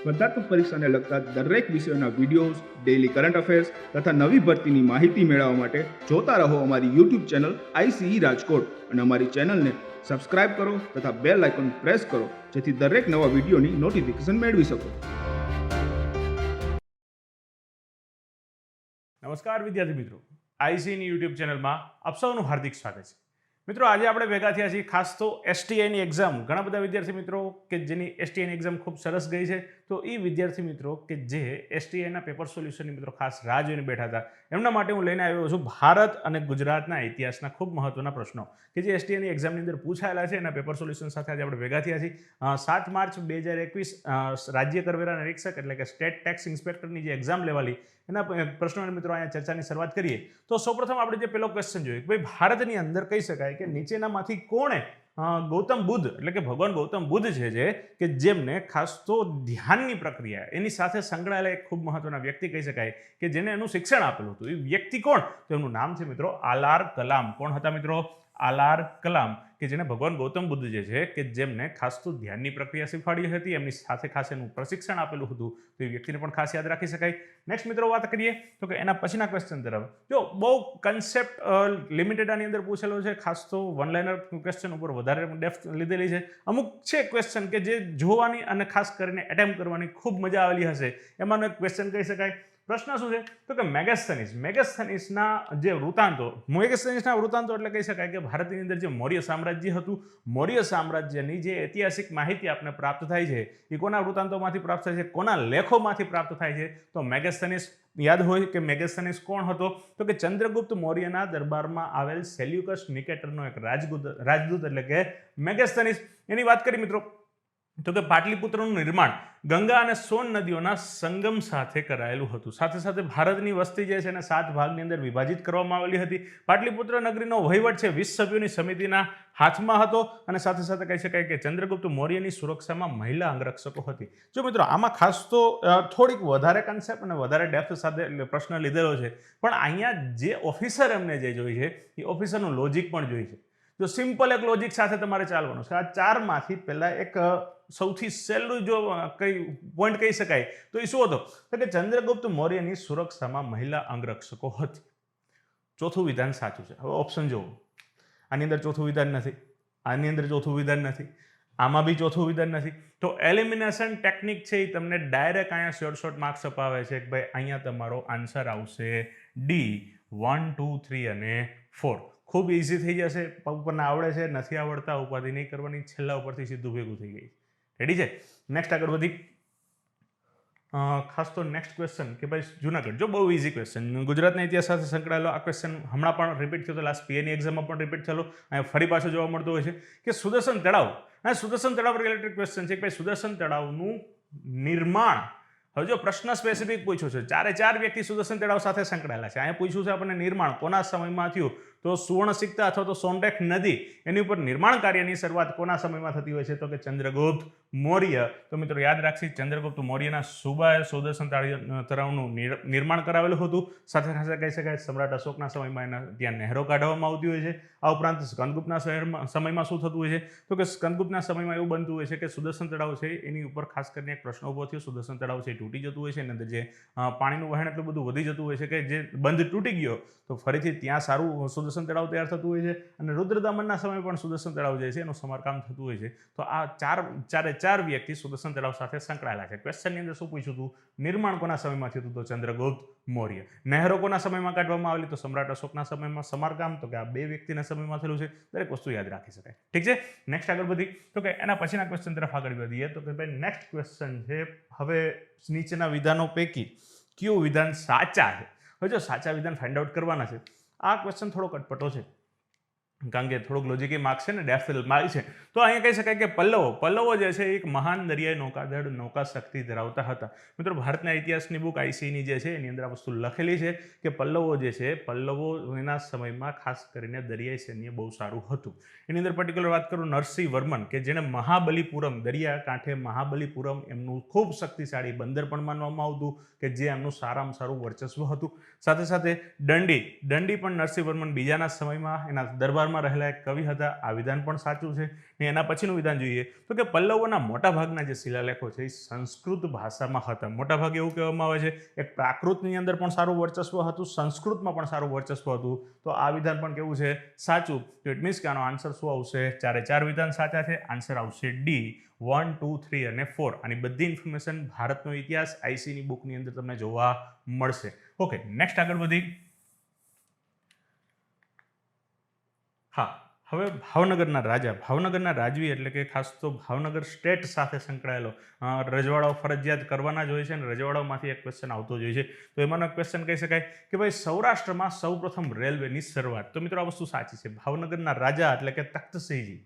સ્પર્ધાત્મક પરીક્ષાને લગતા દરેક વિષયોના વિડીયોઝ, ડેઇલી કરંટ અફેર્સ તથા નવી ભરતીની માહિતી મેળવવા માટે જોતા રહો અમારી યુટ્યુબ ચેનલ ICE રાજકોટ અને અમારી ચેનલને સબસ્ક્રાઇબ કરો તથા બેલ આઇકોન પ્રેસ કરો જેથી દરેક નવા વિડીયોની નોટિફિકેશન મેળવી શકો. નમસ્કાર વિદ્યાર્થી મિત્રો, ICEની યુટ્યુબ ચેનલમાં આપ સૌનું હાર્દિક સ્વાગત છે. મિત્રો, આજે આપણે ભેગા થયા છીએ ખાસ તો STIની એક્ઝામ. ઘણા બધા વિદ્યાર્થી મિત્રો કે જેની STIની એક્ઝામ ખૂબ સરસ ગઈ છે, તો એ વિદ્યાર્થી મિત્રો કે જે STIના પેપર સોલ્યુશનની મિત્રો ખાસ રાહ જોઈને બેઠા હતા, એમના માટે હું લઈને આવ્યો છું ભારત અને ગુજરાતના ઇતિહાસના ખૂબ મહત્વના પ્રશ્નો કે જે STIની એક્ઝામની અંદર પૂછાયેલા છે. એના પેપર સોલ્યુશન સાથે આજે આપણે ભેગા થયા છીએ. 7 માર્ચ 2021 રાજ્ય કરવેરા નિરીક્ષક એટલે કે સ્ટેટ ટેક્સ ઇન્સ્પેક્ટરની જે એક્ઝામ લેવાલી એના પ્રશ્નોને મિત્રો અહીંયા ચર્ચાની શરૂઆત કરીએ. તો સૌપ્રથમ આપણે જે પેલો ક્વેશ્ચન જોઈએ કે ભાઈ ભારતની અંદર કહી શકાય કે નીચેનામાંથી કોણે ગૌતમ બુદ્ધ એટલે કે ભગવાન ગૌતમ બુદ્ધ છે કે જેમને ખાસ તો ધ્યાનની પ્રક્રિયા એની સાથે સંકળાયેલા એક ખૂબ મહત્વના વ્યક્તિ કહી શકાય કે જેને એનું શિક્ષણ આપેલું હતું. એ વ્યક્તિ કોણ? તો એમનું નામ છે મિત્રો આર કલામ. કોણ હતા મિત્રો? આર કલામ, કે જેને ભગવાન ગૌતમ બુદ્ધ જે છે કે જેમને ખાસ તો ધ્યાનની પ્રક્રિયા શીખવાડી હતી, એમની સાથે ખાસ એનું પ્રશિક્ષણ આપેલું હતું. તો એ વ્યક્તિને પણ ખાસ યાદ રાખી શકાય. નેક્સ્ટ મિત્રો વાત કરીએ તો કે એના પછીના ક્વેશ્ચન તરફ. જો બહુ કન્સેપ્ટ લિમિટેડ આની અંદર પૂછેલો છે, ખાસ તો વન લાઇનર ક્વેશ્ચન ઉપર વધારે ડેપ્થ લીધેલી છે. અમુક છે ક્વેશ્ચન કે જે જોવાની અને ખાસ કરીને એટેમ્પ કરવાની ખૂબ મજા આવેલી હશે. એમાંનો એક ક્વેશ્ચન કહી શકાય. પ્રશ્ન શું છે તો કે મેગસ્થનીસના જે વૃત્તાંતો એટલે કહી શકાય કે ભારતની અંદર જે મૌર્ય સામ્રાજ્ય હતું, મૌર્ય સામ્રાજ્યની જે ઐતિહાસિક માહિતી આપને પ્રાપ્ત થાય છે એ કોના વૃત્તાંતોમાંથી પ્રાપ્ત થાય છે, કોના લેખોમાંથી પ્રાપ્ત થાય છે? તો મેગસ્થનીસ યાદ હોય કે મેગસ્થનીસ કોણ હતો? તો કે ચંદ્રગુપ્ત મૌર્યના દરબારમાં આવેલ સેલ્યુકસ નિકેટરનો એક રાજદૂત એટલે કે મેગસ્થનીસ. એની વાત કરી મિત્રો તો કે પાટલીપુત્રનું નિર્માણ ગંગા અને સોન નદીઓના સંગમ સાથે કરાયેલું હતું. સાથે સાથે ભારતની વસ્તી જે છે એને 7 ભાગની અંદર વિભાજિત કરવામાં આવેલી હતી. પાટલીપુત્ર નગરીનો વહીવટ છે 20 સભ્યોની સમિતિના હાથમાં હતો અને સાથે સાથે કહી શકાય કે ચંદ્રગુપ્ત મૌર્યની સુરક્ષામાં મહિલા અંગરક્ષકો હતી. જો મિત્રો આમાં ખાસ તો થોડીક વધારે કન્સેપ્ટ અને વધારે ડેપ્થ સાથે પ્રશ્ન લીધેલો છે, પણ અહીંયા જે ઓફિસર એમને જે જોઈ છે એ ઓફિસરનું લોજિક પણ જોઈ છે. જો સિમ્પલ એક લોજિક સાથે તમારે ચાલવાનું છે. આ 4માંથી પહેલા એક સૌથી સહેલું જો કઈ પોઈન્ટ કહી શકાય તો એ શું હતો તો કે ચંદ્રગુપ્ત મૌર્યની સુરક્ષામાં મહિલા અંગરક્ષકો હતી. ચોથું વિધાન સાચું છે. હવે ઓપ્શન જુઓ. આની અંદર ચોથું વિધાન નથી, આની અંદર ચોથું વિધાન નથી, આમાં બી ચોથું વિધાન નથી. તો એલિમિનેશન ટેકનિક છે એ તમને ડાયરેક્ટ અહીંયા શોર્ટ માર્ક્સ અપાવે છે કે ભાઈ અહીંયા તમારો આન્સર આવશે ડી 1, 2, 3 અને 4. ખૂબ ઇઝી થઈ જશે. ઉપરના આવડે છે, નથી આવડતા ઉપાધિ નહીં કરવાની, છેલ્લા ઉપરથી સીધું ભેગું થઈ ગઈ. રેડી છે? નેક્સ્ટ આગળ વધી. ખાસ તો નેક્સ્ટ ક્વેશ્ચન કે ભાઈ જુનાગઢ. જો બહુ ઇઝી ક્વેશ્ચન, ગુજરાતના ઇતિહાસ સાથે સંકળાયેલો આ ક્વેશ્ચન હમણાં પણ રિપીટ થયો હતો, લાસ્ટ PAની એક્ઝામમાં પણ રિપીટ થયેલો, અહીંયા ફરી પાછો જોવા મળતો હોય છે કે સુદર્શન તળાવ. આ સુદર્શન તળાવ રિલેટેડ ક્વેશ્ચન છે કે ભાઈ સુદર્શન તળાવનું નિર્માણ. હવે જો પ્રશ્ન સ્પેસિફિક પૂછ્યો છે, 4 વ્યક્તિ સુદર્શન તળાવ સાથે સંકળાયેલા છે. અહીંયા પૂછ્યું છે આપણને નિર્માણ કોના સમયમાં થયું, તો સુવર્ણસિક્તા અથવા તો સોનટેક નદી એની ઉપર નિર્માણ કાર્યની શરૂઆત કોના સમયમાં થતી હોય છે તો કે ચંદ્રગુપ્ત મૌર્ય. તો મિત્રો યાદ રાખશી ચંદ્રગુપ્ત મૌર્યના સુબાએ સુદર્શન તળાવનું નિર્માણ કરાવેલું હતું. સાથે સાથે કહી શકાય સમ્રાટ અશોકના સમયમાં એના ત્યાં નહેરો કાઢવામાં આવતી હોય છે. આ ઉપરાંત સ્કંદગુપ્તના સમયમાં શું થતું હોય છે તો કે સ્કંદગુપ્તના સમયમાં એવું બનતું હોય છે કે સુદર્શન તળાવ છે એની ઉપર ખાસ કરીને એક પ્રશ્ન ઉભો થયો. સુદર્શન તળાવ છે તૂટી જતું હોય છે, એની અંદર જે પાણીનું વહેણ એટલું બધું વધી જતું હોય છે કે જે બંધ તૂટી ગયો તો ફરીથી ત્યાં સારું સુદર્શન તળાવ તૈયાર થતું હોય છે. અને રુદ્રદમનના સમયે પણ સુદર્શન તળાવ જે છે એનું સમારકામ થતું હોય છે. તો આ ચારે વ્યક્તિ સુદર્શન તળાવ સાથે સંકળાયેલા છે. ક્વેશ્ચનની અંદર શું પૂછ્યું હતું? નિર્માણ કોના સમયમાં થયું હતું? તો ચંદ્રગુપ્ત મૌર્ય. નહેરો કોના સમયમાં કાઢવામાં આવેલી? તો સમ્રાટ અશોકના સમયમાં. સમારકામ તો કે આ 2 વ્યક્તિના સમયમાં થયેલું છે. દરેક વસ્તુ યાદ રાખી શકાય. ઠીક છે? નેક્સ્ટ આગળ વધી તો કે એના પછીના ક્વેશ્ચન તરફ આગળ વધીએ તો કે ભાઈ નેક્સ્ટ ક્વેશ્ચન છે હવે નીચેના વિધાનો પૈકી કયું વિધાન સાચા છે? હવે જો સાચા વિધાન ફાઇન્ડ આઉટ કરવાના છે. આ ક્વેશ્ચન થોડો કટપટો છે કારણ કે થોડોક લોજિક માર્ક્સ છે ને ડેપ્થ માર્ક છે. તો અહીંયા કહી શકાય કે પલ્લવો જે છે એક મહાન દરિયાઈ નૌકાદળ નૌકા શક્તિ ધરાવતા હતા. મિત્રો ભારતના ઇતિહાસની બુક ICEની જે છે એની અંદર આ વસ્તુ લખેલી છે કે પલ્લવો જે છે પલ્લવોના સમયમાં ખાસ કરીને દરિયાઈ સૈન્ય બહુ સારું હતું. એની અંદર પર્ટિક્યુલર વાત કરું નરસિંહ વર્મન કે જેને મહાબલીપુરમ દરિયા કાંઠે મહાબલીપુરમ એમનું ખૂબ શક્તિશાળી બંદર પણ માનવામાં આવતું કે જે એમનું સારામાં સારું વર્ચસ્વ હતું. સાથે સાથે દંડી પણ નરસિંહ વર્મન બીજાના સમયમાં એના દરબારમાં રહેલા એક કવિ હતા. આ વિધાન પણ સાચું છે. એના પછીનું વિધાન જોઈએ તો કે પલ્લવોના મોટાભાગના જે શિલાલેખો છે એ સંસ્કૃત ભાષામાં હતા. મોટાભાગે એવું કહેવામાં આવે છે કે પ્રાકૃતની અંદર પણ સારું વર્ચસ્વ હતું, સંસ્કૃતમાં પણ સારું વર્ચસ્વ હતું. તો આ વિધાન પણ કેવું છે? સાચું. તો ઇટ મીન્સ કે આનો આન્સર શું આવશે? 4 વિધાન સાચા છે. આન્સર આવશે ડી, 1, 2, 3 અને 4. આની બધી ઇન્ફોર્મેશન ભારતનો ઇતિહાસ આઈસીની બુકની અંદર તમને જોવા મળશે. ઓકે, નેક્સ્ટ આગળ વધી. હા, હવે ભાવનગરના રાજા, ભાવનગરના રાજવી એટલે કે ખાસ તો ભાવનગર સ્ટેટ સાથે સંકળાયેલો રજવાડાઓ ફરજિયાત કરવાના જ હોય છે અને રજવાડાઓમાંથી એક ક્વેશ્ચન આવતો જ હોય છે. તો એમાંનો એક ક્વેશ્ચન કહી શકાય કે ભાઈ સૌરાષ્ટ્રમાં સૌપ્રથમ રેલવેની શરૂઆત. તો મિત્રો આ વસ્તુ સાચી છે. ભાવનગરના રાજા એટલે કે તખ્તસિંહજી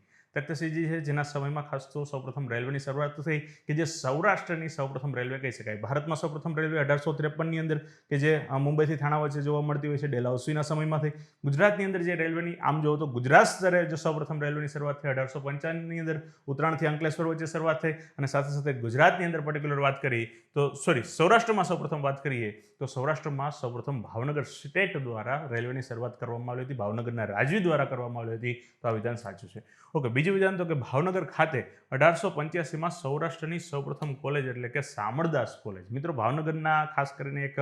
છે, જેના સમયમાં ખાસ તો સૌપ્રથમ રેલવેની શરૂઆત થઈ કે જે સૌરાષ્ટ્રની સૌપ્રથમ રેલવે કહી શકાય. ભારતમાં સૌપ્રથમ રેલવે 1853ની અંદર કે જે મુંબઈથી થાણા વચ્ચે જોવા મળતી હોય છે, ડેલહાઉસીના સમયમાં થઈ. ગુજરાતની અંદર જે રેલવેની આમ જોવો તો ગુજરાત સ્તરે જો સૌપ્રથમ રેલવેની શરૂઆત થઈ 1855ની અંદર ઉત્તરાયણથી અંકલેશ્વર વચ્ચે શરૂઆત થઈ. અને સાથે સાથે ગુજરાતની અંદર પર્ટિક્યુલર વાત કરીએ તો સૌરાષ્ટ્રમાં સૌપ્રથમ વાત કરીએ તો સૌરાષ્ટ્રમાં સૌપ્રથમ ભાવનગર સ્ટેટ દ્વારા રેલવેની શરૂઆત કરવામાં આવી હતી, ભાવનગરના રાજવી દ્વારા કરવામાં આવી હતી. તો આ વિધાન સાચું છે. ઓકે, બીજું વિધાન તો કે ભાવનગર ખાતે 1885માં સૌરાષ્ટ્રની સૌપ્રથમ કોલેજ એટલે કે શામળદાસ કોલેજ. મિત્રો ભાવનગરના ખાસ કરીને એક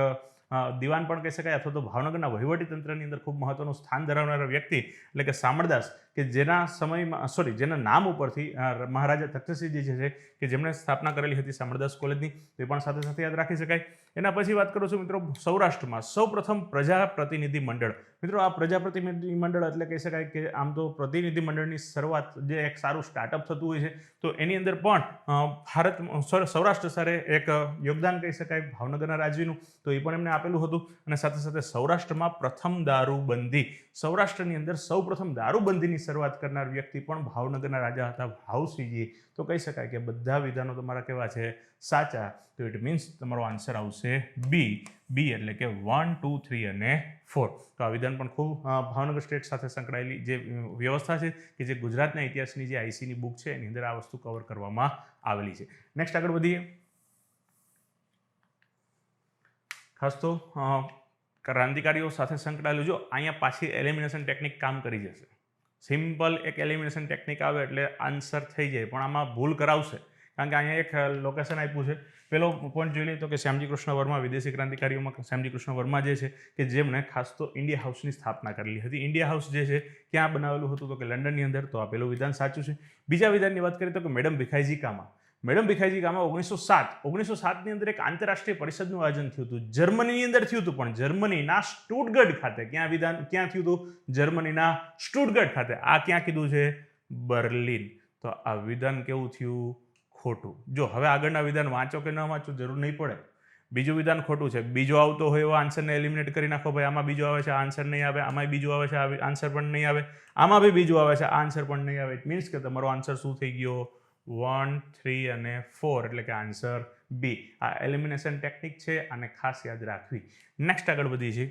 દિવાન પણ કહી શકાય અથવા તો ભાવનગરના વહીવટી તંત્રની અંદર ખૂબ મહત્વનું સ્થાન ધરાવનારા વ્યક્તિ એટલે કે શામળદાસ, કે જેના સમયમાં જેના નામ ઉપરથી મહારાજા તખ્તસિંહજી છે કે જેમણે સ્થાપના કરેલી હતી શામળદાસ કોલેજની, તે પણ સાથે સાથે યાદ રાખી શકાય. એના પછી વાત કરું છું મિત્રો સૌરાષ્ટ્રમાં સૌપ્રથમ પ્રજાપ્રતિનિધિ મંડળ. મિત્રો આ પ્રજાપ્રતિનિધિ મંડળ એટલે કહી શકાય કે આમ તો પ્રતિનિધિ મંડળની શરૂઆત જે એક સારું સ્ટાર્ટઅપ થતું હોય છે તો એની અંદર પણ સૌરાષ્ટ્ર સ્તરે એક યોગદાન કહી શકાય ભાવનગરના રાજવીનું, તો એ પણ એમને આપેલું હતું. અને સાથે સાથે સૌરાષ્ટ્રમાં પ્રથમ દારૂબંધી, સૌરાષ્ટ્રની અંદર સૌપ્રથમ દારૂબંધીની શરૂઆત કરનાર વ્યક્તિ પણ ભાવનગરના રાજા હતા ભાવસિંહજી. તો કહી શકાય કે બધા વિધાનો તમારા કેવા છે? સાચા. તો ઇટ મીન્સ તમારો આન્સર આવશે બી એટલે કે 1, 2, 3 અને 4. તો આ વિધાન પણ ખૂબ ભાવનગર સ્ટેટ સાથે સંકળાયેલી જે વ્યવસ્થા છે કે જે ગુજરાતના ઇતિહાસની જે આઈસીની બુક છે એની અંદર આ વસ્તુ કવર કરવામાં આવેલી છે. નેક્સ્ટ આગળ વધીએ. ખાસ તો ક્રાંતિકારીઓ સાથે સંકળાયેલું, જો અહીંયા પાછી એલિમિનેશન ટેકનિક કામ કરી જશે. સિમ્પલ એક એલિમિનેશન ટેકનિક આવે એટલે આન્સર થઈ જાય, પણ આમાં ભૂલ કરાવશે કારણ કે અહીંયા એક લોકેશન આપ્યું છે. પેલો પોઈન્ટ જોઈ લઈએ તો કે શ્યામજી કૃષ્ણ વર્મા, વિદેશી ક્રાંતિકારીઓમાં શ્યામજી કૃષ્ણ વર્મા જે છે કે જેમણે ખાસ તો ઇન્ડિયા હાઉસની સ્થાપના કરેલી હતી. ઇન્ડિયા હાઉસ જે છે ક્યાં બનાવેલું હતું તો કે લંડનની અંદર. તો આ પેલું વિધાન સાચું છે. બીજા વિધાનની વાત કરીએ તો કે મેડમ ભીખાઈજી કામા. મેડમ ભીખાઈજી કામા 1907ની અંદર એક આંતરરાષ્ટ્રીય પરિષદનું આયોજન થયું હતું. જર્મનીની અંદર થયું હતું, પણ જર્મનીના સ્ટુટગર્ટ ખાતે. ક્યાં થયું હતું? જર્મનીના સ્ટુટગર્ટ ખાતે. આ ક્યાં કીધું છે? બર્લિન. તો આ વિધાન કેવું થયું? ખોટું. જો હવે આગળના વિધાન વાંચો કે ન વાંચો જરૂર નહીં પડે. બીજું વિધાન ખોટું છે. બીજો આવતો હોય એવા આન્સરને એલિમિનેટ કરી નાખો. ભાઈ આમાં બીજો આવે છે, આ આન્સર નહીં આવે. આમાં બીજું આવે છે, આ આન્સર પણ નહીં આવે. આમાં બી બીજું આવે છે, આ આન્સર પણ નહીં આવે. ઇટ મીન્સ કે તમારો આન્સર શું થઈ ગયો? 1, 3 અને 4 એટલે કે આન્સર બી. આ એલિમિનેશન ટેકનિક છે અને ખાસ યાદ રાખવી. નેક્સ્ટ આગળ વધી છે.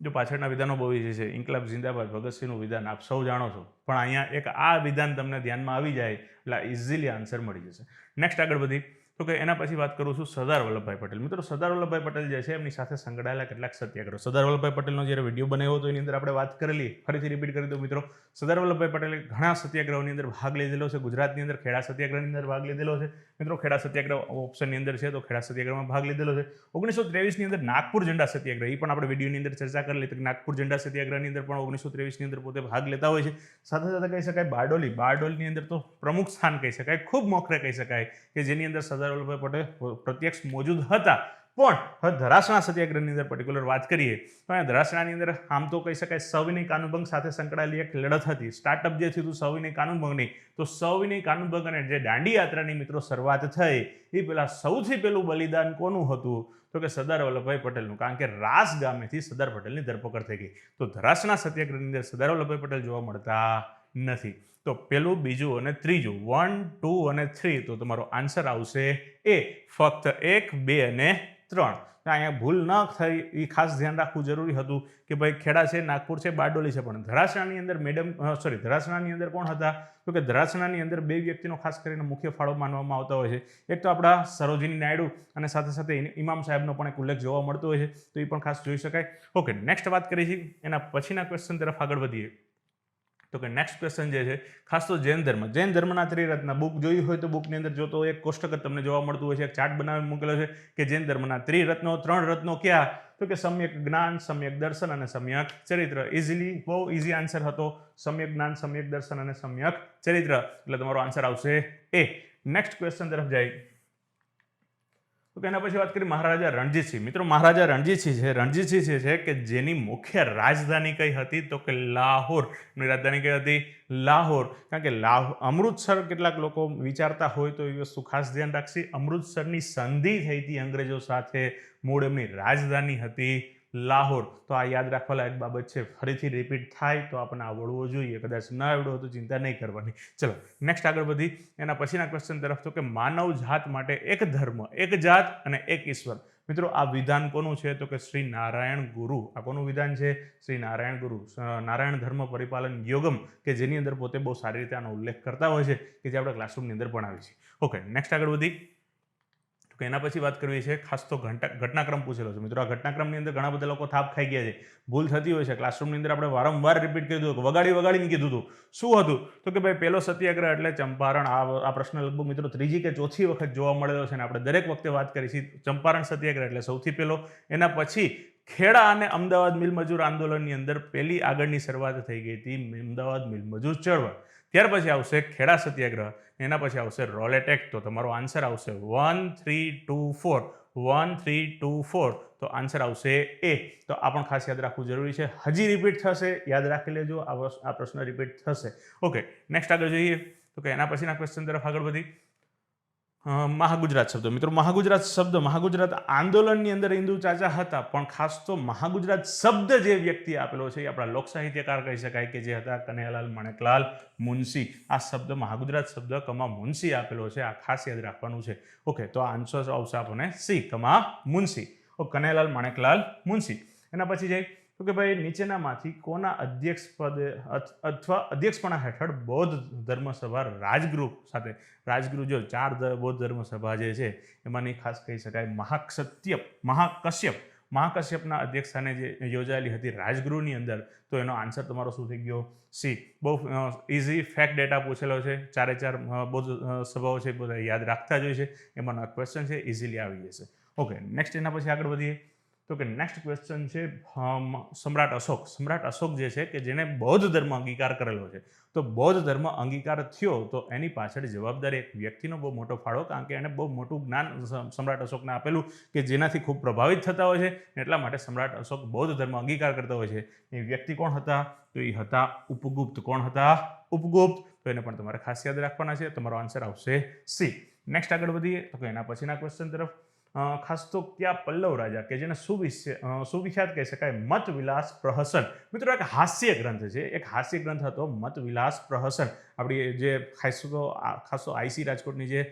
જો પાછળના વિધાનો બહુ ઇઝી છે. ઇન્કલાબ જિંદાબાદ, ભગતસિંહનું વિધાન આપ સૌ જાણો છો, પણ અહીંયા એક આ વિધાન તમને ધ્યાનમાં આવી જાય એટલે ઇઝીલી આન્સર મળી જશે. નેક્સ્ટ આગળ વધી તો કે એના પછી વાત કરું છું સરદાર વલ્લભભાઈ પટેલ. મિત્રો સરદાર વલ્લભભાઈ પટેલ જે છે એમની સાથે સંકળાયેલા કેટલાક સત્યાગ્રહ. સરદાર વલ્લભભાઈ પટેલનો જ્યારે વિડીયો બનાવ્યો હતો એની અંદર આપણે વાત કરેલી, ફરીથી રિપીટ કરી દઉં મિત્રો. સરદાર વલ્લભભાઈ પટેલે ઘણા સત્યાગ્રહોની અંદર ભાગ લીધેલો છે. ગુજરાતની અંદર ખેડા સત્યાગ્રહની અંદર ભાગ લીધેલો છે. મિત્રો ખેડા સત્યાગ્રહ ઓપ્શનની અંદર છે તો ખેડા સત્યાગ્રહમાં ભાગ લીધેલો છે. 1923ની અંદર નાગપુર ઝંડા સત્યાગ્રહ, એ પણ આપણે વિડીયોની અંદર ચર્ચા કરેલી હતી. નાગપુર ઝંડા સત્યાગ્રહની અંદર પણ 1923ની અંદર પોતે ભાગ લેતા હોય છે. સાથે સાથે કહી શકાય બારડોલીની અંદર તો પ્રમુખ સ્થાન કહી શકાય, ખૂબ મોખરે કહી શકાય કે જેની અંદર સરદાર વલ્લભભાઈ પટેલ પ્રત્યક્ષ મોજૂદ હતા. પણ હવે ધરાસણા સત્યાગ્રહની અંદર પર્ટિક્યુલર વાત કરીએ તો અહીંયા ધરાસણાની અંદર આમ તો કહી શકાય સવિનય કાનૂનભંગ સાથે સંકળાયેલી એક લડત હતી. સ્ટાર્ટઅપ જે થયું હતું સવિનય કાનૂનભંગની, તો સવિનય કાનૂનભંગ અને જે દાંડી યાત્રાની મિત્રો શરૂઆત થઈ એ પહેલા સૌથી પહેલું બલિદાન કોનું હતું તો કે સરદાર વલ્લભભાઈ પટેલનું. કારણ કે રાસ ગામેથી સરદાર પટેલની ધરપકડ થઈ ગઈ. તો ધરાસણા સત્યાગ્રહની અંદર સરદાર વલ્લભભાઈ પટેલ જોવા મળતા નથી. તો પેલું, બીજું અને ત્રીજું 1, 2 અને 3 તો તમારો આન્સર આવશે એ. ફક્ત 1, 2 અને 3. અહીંયા ભૂલ ન થઈ એ ખાસ ધ્યાન રાખવું જરૂરી હતું કે ભાઈ ખેડા છે, નાગપુર છે, બારડોલી છે, પણ ધરાસણાની અંદર ધરાસણાની અંદર કોણ હતા તો કે ધરાસણાની અંદર બે વ્યક્તિનો ખાસ કરીને મુખ્ય ફાળો માનવામાં આવતા હોય છે. એક તો આપણા સરોજિની નાયડુ અને સાથે સાથે ઇમામ સાહેબનો પણ એક ઉલ્લેખ જોવા મળતો હોય છે, તો એ પણ ખાસ જોઈ શકાય. ઓકે, નેક્સ્ટ વાત કરી છે એના પછીના ક્વેશ્ચન તરફ આગળ વધીએ. તો કે નેક્સ્ટ ક્વેશ્ચન જે છે ખાસ તો જૈન ધર્મના ત્રિરત્ન બુક જોઈ હોય તો બુકની અંદર જો તો એક કોષ્ટક જ તમને જોવા મળતું હોય છે, એક ચાર્ટ બનાવી મૂકેલો છે કે જૈન ધર્મના ત્રિરત્નો, 3 રત્નો ક્યાં? તો કે સમ્યક જ્ઞાન, સમ્યક દર્શન અને સમ્યક ચરિત્ર. ઇઝીલી, બહુ ઇઝી આન્સર હતો. સમ્યક જ્ઞાન, સમ્યક દર્શન અને સમ્યક ચરિત્ર, એટલે તમારો આન્સર આવશે એ. નેક્સ્ટ ક્વેશ્ચન તરફ જાય તો એના પછી વાત કરીએ મહારાજા રણજીતસિંહ. મિત્રો મહારાજા રણજીતસિંહ છે કે જેની મુખ્ય રાજધાની કઈ હતી? તો કે લાહોર. એની રાજધાની કઈ હતી? લાહોર. કારણ કે અમૃતસર કેટલાક લોકો વિચારતા હોય તો એ વસ્તુ ખાસ ધ્યાન રાખશે. અમૃતસરની સંધિ થઈ હતી અંગ્રેજો સાથે, મૂળ એમની રાજધાની હતી લાહોર. તો આ યાદ રાખવા લાયક બાબત છે. ફરીથી રિપીટ થાય તો આપણને આવડવો જોઈએ. કદાચ ન આવડવો તો ચિંતા નહીં કરવાની. ચલો નેક્સ્ટ આગળ વધી એના પછીના ક્વેશ્ચન તરફ. તો કે માનવ જાત માટે એક ધર્મ, એક જાત અને એક ઈશ્વર. મિત્રો આ વિધાન કોનું છે? તો કે શ્રી નારાયણ ગુરુ. આ કોનું વિધાન છે? શ્રી નારાયણ ગુરુ. નારાયણ ધર્મ પરિપાલન યોગમ, કે જેની અંદર પોતે બહુ સારી રીતે આનો ઉલ્લેખ કરતા હોય છે, કે જે આપણે ક્લાસરૂમની અંદર ભણાવી છે. ઓકે, નેક્સ્ટ આગળ વધી તો એના પછી વાત કરવી છે ખાસ તો ઘટનાક્રમ પૂછેલો છે. મિત્રો આ ઘટનાક્રમની અંદર ઘણા બધા લોકો થાપ ખાઈ ગયા છે. ભૂલ થતી હોય છે. ક્લાસરૂમની અંદર આપણે વારંવાર રિપીટ કરી દીધું, વગાડીને કીધું હતું. શું હતું? તો કે ભાઈ પહેલો સત્યાગ્રહ એટલે ચંપારણ. આ પ્રશ્ન લગભગ મિત્રો 3જી કે 4થી વખત જોવા મળેલો છે અને આપણે દરેક વખતે વાત કરી છે. ચંપારણ સત્યાગ્રહ એટલે સૌથી પહેલો. એના પછી ખેડા અને અમદાવાદ મિલમજૂર આંદોલનની અંદર પહેલી આગળની શરૂઆત થઈ ગઈ હતી અમદાવાદ મિલમજૂર ચળવળ. ત્યાર પછી આવશે ખેડા સત્યાગ્રહ, એના પછી આવશે રોલેટ એક્ટ. તો તમારો આન્સર આવશે 1, 3, 2, 4. 1, 3, 2, 4. તો આન્સર આવશે એ. તો આ પણ ખાસ યાદ રાખવું જરૂરી છે. હજી રિપીટ થશે, યાદ રાખી લેજો. આ પ્રશ્ન રિપીટ થશે. ઓકે, નેક્સ્ટ આગળ જોઈએ તો કે એના પછીના ક્વેશ્ચન તરફ આગળ વધી મહાગુજરાત શબ્દ. મિત્રો મહાગુજરાત આંદોલનની અંદર હિન્દુ ચાચા હતા, પણ ખાસ તો મહાગુજરાત શબ્દ જે વ્યક્તિ આપેલો છે એ આપણા લોક સાહિત્યકાર કહી શકાય કે જે હતા કનૈયાલાલ માણેકલાલ મુનશી. આ શબ્દ મહાગુજરાત શબ્દ કમા મુનશી આપેલો છે. આ ખાસ યાદ રાખવાનું છે. ઓકે, તો આ આન્સર આવશે આપણને સી, કમા મુનશી. કનૈયાલાલ માણેકલાલ મુનશી. એના પછી જાય તો કે ભાઈ નીચેનામાંથી કોના અધ્યક્ષ પદે અથવા અધ્યક્ષપણા હેઠળ બૌદ્ધ ધર્મસભા રાજગૃહ સાથે, રાજગૃહ જો 4 બૌદ્ધ ધર્મસભા જે છે એમાંની ખાસ કહી શકાય મહાકશ્યપના અધ્યક્ષસ્થાને જે યોજાયેલી હતી રાજગૃહની અંદર, તો એનો આન્સર તમારો શું થઈ ગયો? સી. બહુ ઇઝી ફેક્ટ ડેટા પૂછેલો છે. 4 બૌદ્ધ સભાઓ છે, બધા યાદ રાખતા જ હોય છે. એમાંનો ક્વેશ્ચન છે, ઇઝીલી આવી જશે. ઓકે, નેક્સ્ટ એના પછી આગળ વધીએ તો કે નેક્સ્ટ ક્વેશ્ચન છે સમ્રાટ અશોક જે છે કે જેને બૌદ્ધ ધર્મ અંગીકાર કરેલો છે. તો બૌદ્ધ ધર્મ અંગીકાર થયો તો એની પાછળ જવાબદારી એક વ્યક્તિનો બહુ મોટો ફાળો, કારણ કે એને બહુ મોટું જ્ઞાન સમ્રાટ અશોકને આપેલું કે જેનાથી ખૂબ પ્રભાવિત થતા હોય છે. એટલા માટે સમ્રાટ અશોક બૌદ્ધ ધર્મ અંગીકાર કરતા હોય છે. એ વ્યક્તિ કોણ હતા? તો એ હતા ઉપગુપ્ત. કોણ હતા? ઉપગુપ્ત. તો એને પણ તમારે ખાસ યાદ રાખવાના છે. તમારો આન્સર આવશે સી. નેક્સ્ટ આગળ વધીએ તો એના પછીના ક્વેશ્ચન તરફ. ખાસ તો કયા પલ્લવ રાજા કે જેને સુવિખ્યાત કહી શકાય મત વિલાસ પ્રહસન. મિત્રો એક હાસ્ય ગ્રંથ છે, એક હાસ્ય ગ્રંથ હતો મત વિલાસ પ્રહસન. આપણી જે ખાસ તો આઈસી રાજકોટની જે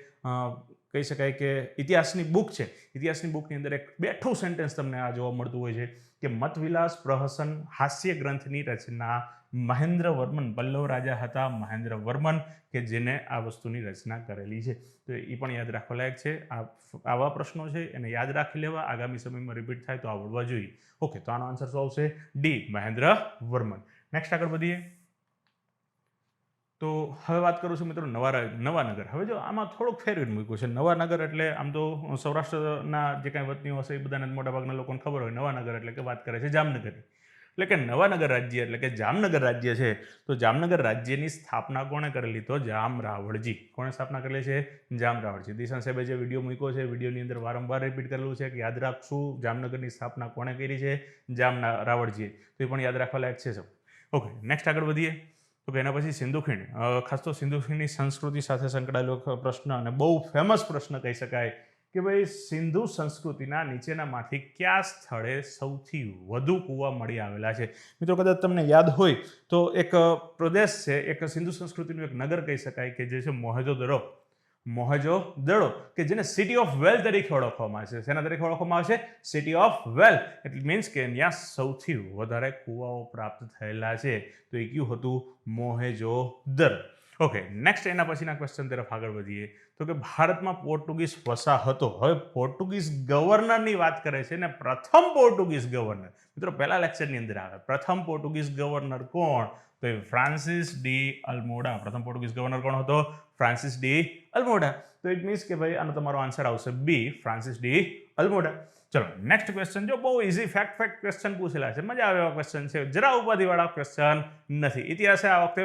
કહી શકાય કે ઇતિહાસની બુક છે, ઇતિહાસની બુકની અંદર એક બેઠું સેન્ટેન્સ તમને આ જોવા મળતું હોય છે કે મત વિલાસ પ્રહસન હાસ્ય ગ્રંથની રચના મહેન્દ્ર વર્મન, પલ્લવ રાજા હતા મહેન્દ્ર વર્મન, કે જેને આ વસ્તુની રચના કરેલી છે. તો એ પણ યાદ રાખવા લાયક છે. આવા પ્રશ્નો છે એને યાદ રાખી લેવા, આગામી સમયમાં રિપીટ થાય તો આવડવા જોઈએ. ઓકે, તો આનો આન્સર શું આવશે? ડી, મહેન્દ્ર વર્મન. નેક્સ્ટ આગળ વધીએ તો હવે વાત કરું છું મિત્રો નવાનગર. હવે જો આમાં થોડુંક ફેરવીને મૂક્યું છે. નવાનગર એટલે આમ તો સૌરાષ્ટ્રના જે કાંઈ વતનીઓ હશે એ બધાને મોટાભાગના લોકોને ખબર હોય નવાનગર એટલે કે વાત કરે છે જામનગરની. એટલે કે નવાનગર રાજ્ય એટલે કે જામનગર રાજ્ય છે. તો જામનગર રાજ્યની સ્થાપના કોણે કરેલી? તો જામ રાવળજી. કોણે સ્થાપના કરેલી છે? જામ રાવળજી. દિશાન સાહેબે જે વિડીયો મૂક્યો છે, વિડીયોની અંદર વારંવાર રિપીટ કરેલું છે કે યાદ રાખશું જામનગરની સ્થાપના કોણે કરી છે? જામ રાવળજીએ. તો એ પણ યાદ રાખવા લાયક છે. ઓકે, નેક્સ્ટ આગળ વધીએ તો એના પછી સિંધુ ખીણ. ખાસ તો સિંધુ ખીણની સંસ્કૃતિ સાથે સંકળાયેલો પ્રશ્ન અને બહુ ફેમસ પ્રશ્ન કહી શકાય કે ભાઈ સિંધુ સંસ્કૃતિના નીચેનામાંથી કયા સ્થળે સૌથી વધુ કૂવા મળી આવેલા છે? મિત્રો કદાચ તમને યાદ હોય તો એક પ્રદેશ છે, એક સિંધુ સંસ્કૃતિનું એક નગર કહી શકાય કે જે છે મોહેજો-દડો, કે જેને સિટી ઓફ વેલ તરીકે ઓળખવામાં આવે છે. શેના તરીકે ઓળખવામાં આવે છે? City of well. It means કે ત્યાં સૌથી વધારે કૂવાઓ પ્રાપ્ત થયેલા છે. તો એ કયું હતું? મોહેજો-દડો. ઓકે, નેક્સ્ટ એના પછીના ક્વેશ્ચન તરફ આગળ વધીએ તો કે ભારતમાં પોર્ટુગીઝ વસાહતો. હવે પોર્ટુગીઝ ગવર્નરની વાત કરે છે ને પ્રથમ પોર્ટુગીઝ ગવર્નર. મિત્રો પહેલા લેક્ચરની અંદર આવે પ્રથમ પોર્ટુગીઝ ગવર્નર કોણ? તો એ ફ્રાન્સિસ ડી અલ્મોડા. પ્રથમ પોર્ટુગીઝ ગવર્નર કોણ હતો? Francis de Almeida. તો ઇટ મીન્સ કે ભાઈ આનો તમારો આન્સર આવશે બી, ફ્રાન્સિસ ડી અલ્મોડા. ચલો નેક્સ્ટ ક્વેશ્ચન. જો બહુ ઇઝી ફેક્ટ ક્વેશ્ચન પૂછેલા છે, મજા આવે એવા ક્વેશ્ચન છે, જરા ઉપાધિવાળા ક્વેશ્ચન નથી. ઇતિહાસે આ વખતે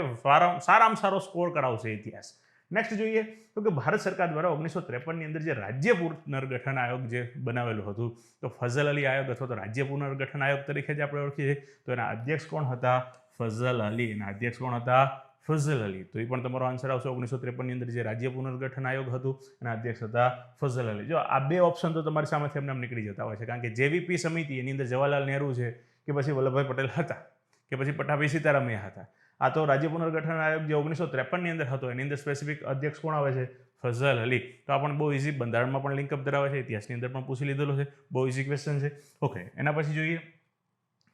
સારામાં સારો સ્કોર કરાવશે ઇતિહાસ. નેક્સ્ટ જોઈએ તો કે ભારત સરકાર દ્વારા 1953ની અંદર જે રાજ્ય પુનર્ગઠન આયોગ જે બનાવેલું હતું, તો ફઝલ અલી આયોગ અથવા તો રાજ્ય પુનર્ગઠન આયોગ તરીકે જે આપણે ઓળખીએ છીએ, તો એના અધ્યક્ષ કોણ હતા? ફઝલ અલી. એના અધ્યક્ષ કોણ હતા? ફઝલ અલી. તો એ પણ તમારો આન્સર આવશે. 1953ની અંદર જે રાજ્ય પુનર્ગઠન આયોગ હતું એના અધ્યક્ષ હતા ફઝલ અલી. જો આ બે ઓપ્શન તો તમારી સામેથી એમને નીકળી જતા હોય છે, કારણ કે જેવીપી સમિતિ એની અંદર જવાહરલાલ નહેરુ છે કે પછી વલ્લભભાઈ પટેલ હતા કે પછી પટ્ટાભી સીતારામૈયા હતા. આ તો રાજ્ય પુનર્ગઠન આયોગ જે 1953ની અંદર હતો એની અંદર સ્પેસિફિક અધ્યક્ષ કોણ આવે છે? ફઝલ અલી. તો આ પણ બહુ ઇઝી, બંધારણમાં પણ લિંકઅપ ધરાવે છે, ઇતિહાસની અંદર પણ પૂછી લીધેલો છે, બહુ ઇઝી ક્વેશ્ચન છે. ઓકે, એના પછી જોઈએ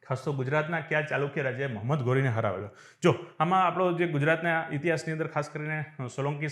ખાસ તો ગુજરાતના કયા ચાલુક્ય રાજાએ મોહમ્મદ ઘોરીને હરાવેલો? જો આમાં આપણો જે ગુજરાતના ઇતિહાસની અંદર ખાસ કરીને સોલંકી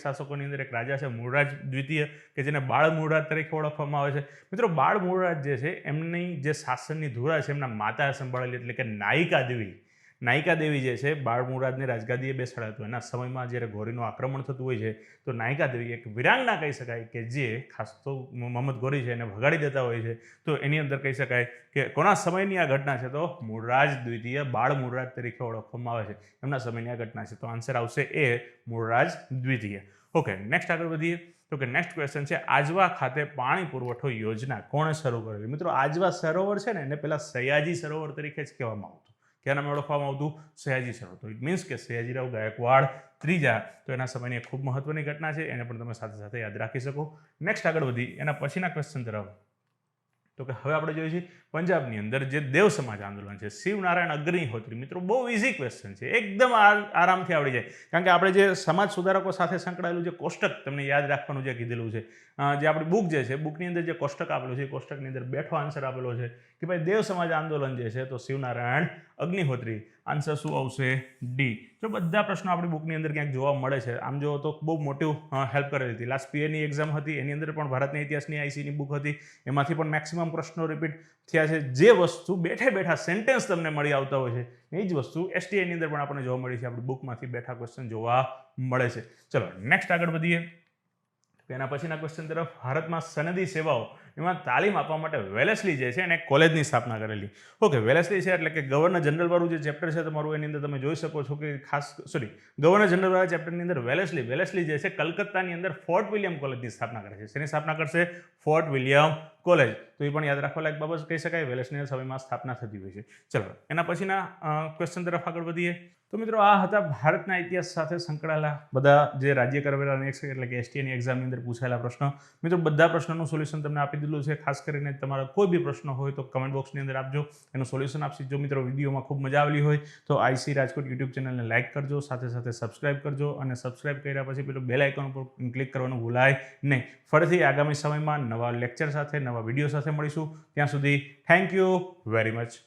શાસકોની અંદર એક રાજા છે મૂળરાજ દ્વિતીય, કે જેને બાળ મૂળરાજ તરીકે ઓળખવામાં આવે છે. મિત્રો બાળ મૂળરાજ જે છે એમની જે શાસનની ધુરા છે એમના માતા સંભાળેલી, એટલે કે નાયિકા દેવી જે છે બાળ મૂળરાજને રાજગાદીએ બેસાડ્યા હતો. એના સમયમાં જ્યારે ઘોરીનું આક્રમણ થતું હોય છે તો નાયિકા દેવી એક વિરાંગના કહી શકાય કે જે ખાસ તો મોહમ્મદ ઘોરી છે એને ભગાડી દેતા હોય છે. તો એની અંદર કહી શકાય કે કોના સમયની આ ઘટના છે? તો મૂળરાજ દ્વિતીય બાળ મૂળરાજ તરીકે ઓળખવામાં આવે છે, એમના સમયની આ ઘટના છે. તો આન્સર આવશે એ, મૂળરાજ દ્વિતીય. ઓકે, નેક્સ્ટ આગળ વધીએ તો કે નેક્સ્ટ ક્વેશ્ચન છે આજવા ખાતે પાણી પુરવઠો યોજના કોણે શરૂ કરેલી? મિત્રો આજવા સરોવર છે ને એને પહેલા સયાજી સરોવર તરીકે જ કહેવામાં આવતું. ક્યાં નામે ઓળખવામાં આવતું? સયાજી સરોવર. તો ઇટ મીન્સ કે સયાજીરાવ ગાયકવાડ ત્રીજા, તો એના સમયની એક ખૂબ મહત્વની ઘટના છે, એને પણ તમે સાથે સાથે યાદ રાખી શકો. નેક્સ્ટ આગળ વધી એના પછીના ક્વેશ્ચન તરફ. તો કે હવે આપણે જોઈએ છીએ પંજાબની અંદર જે દેવ સમાજ આંદોલન છે, શિવનારાયણ અગ્નિહોત્રી. મિત્રો બહુ ઇઝી ક્વેશ્ચન છે, એકદમ આરામથી આવડી જાય, કારણ કે આપણે જે સમાજ સુધારકો સાથે સંકળાયેલું જે કોષ્ટક તમને યાદ રાખવાનું જે કીધેલું છે, જે આપણી બુક જે છે, બુકની અંદર જે કોષ્ટક આપેલું છે એ કોષ્ટકની અંદર બેઠો આન્સર આપેલો છે કે ભાઈ દેવ સમાજ આંદોલન જે છે તો શિવનારાયણ અગ્નિહોત્રી. આન્સર શું આવશે? ડી. જો બધા પ્રશ્નો આપણી બુકની અંદર ક્યાંક જોવા મળે છે, આમ જો તો બહુ મોટી હેલ્પ કરેલી હતી. લાસ્ટ પીએની એક્ઝામ હતી એની અંદર પણ ભારતના ઇતિહાસની આઈસીની બુક હતી, એમાંથી પણ મેક્સિમમ પ્રશ્નો રિપીટ થયા છે. જે વસ્તુ બેઠા સેન્ટેન્સ તમને મળી આવતા હોય છે એ જ વસ્તુ STIની અંદર પણ આપણને જોવા મળી છે, આપણી બુકમાંથી બેઠા ક્વેશ્ચન જોવા મળે છે. ચલો નેક્સ્ટ આગળ વધીએ. એના પછીના ક્વેશ્ચન તરફ. ભારતમાં સનદી સેવાઓ એમાં તાલીમ આપવા માટે વેલેસ્લી જે છે એને કોલેજની સ્થાપના કરેલી. ઓકે, વેલેસ્લી છે એટલે કે ગવર્નર જનરલ વાળું જે ચેપ્ટર છે તમારું, એની અંદર તમે જોઈ શકો છો કે ગવર્નર જનરલ વાળા ચેપ્ટરની અંદર વેલેસ્લી જે છે કલકત્તાની અંદર ફોર્ટ વિલિયમ કોલેજની સ્થાપના કરે છે. શેની સ્થાપના કરશે? Fort William college. તો એ પણ યાદ રાખવા લાયક બાબત કહી શકાય, વેલેસ્લીના સમયમાં સ્થાપના થતી હોય છે. ચલો એના પછીના ક્વેશ્ચન તરફ આગળ વધીએ. તો મિત્રો આ હતા ભારતના ઇતિહાસ સાથે સંકળાયેલા બધા જે રાજ્ય કરેલા નેક્સ્ટ એટલે કે STIની એક્ઝામની અંદર પૂછાયેલા પ્રશ્નો. મિત્રો બધા પ્રશ્નોનું સોલ્યુશન તમને આપી દીધું છે. ખાસ કરીને તમારા કોઈ બી પ્રશ્ન હોય તો કમેન્ટ બોક્સની અંદર આપજો, એનું સોલ્યુશન આપશે. જો મિત્રો વિડીયોમાં ખૂબ મજા આવેલી હોય તો IC રાજકોટ યુટ્યુબ ચેનલને લાઇક કરજો, સાથે સાથે સબસ્ક્રાઇબ કરજો, અને સબસ્ક્રાઇબ કર્યા પછી પેલું બેલ આઇકોન ઉપર ક્લિક કરવાનું ભૂલાય નહીં. ફરીથી આગામી સમયમાં નવા લેક્ચર સાથે, નવા વિડીયો સાથે મળીશું. ત્યાં સુધી થેન્ક યુ વેરી મચ.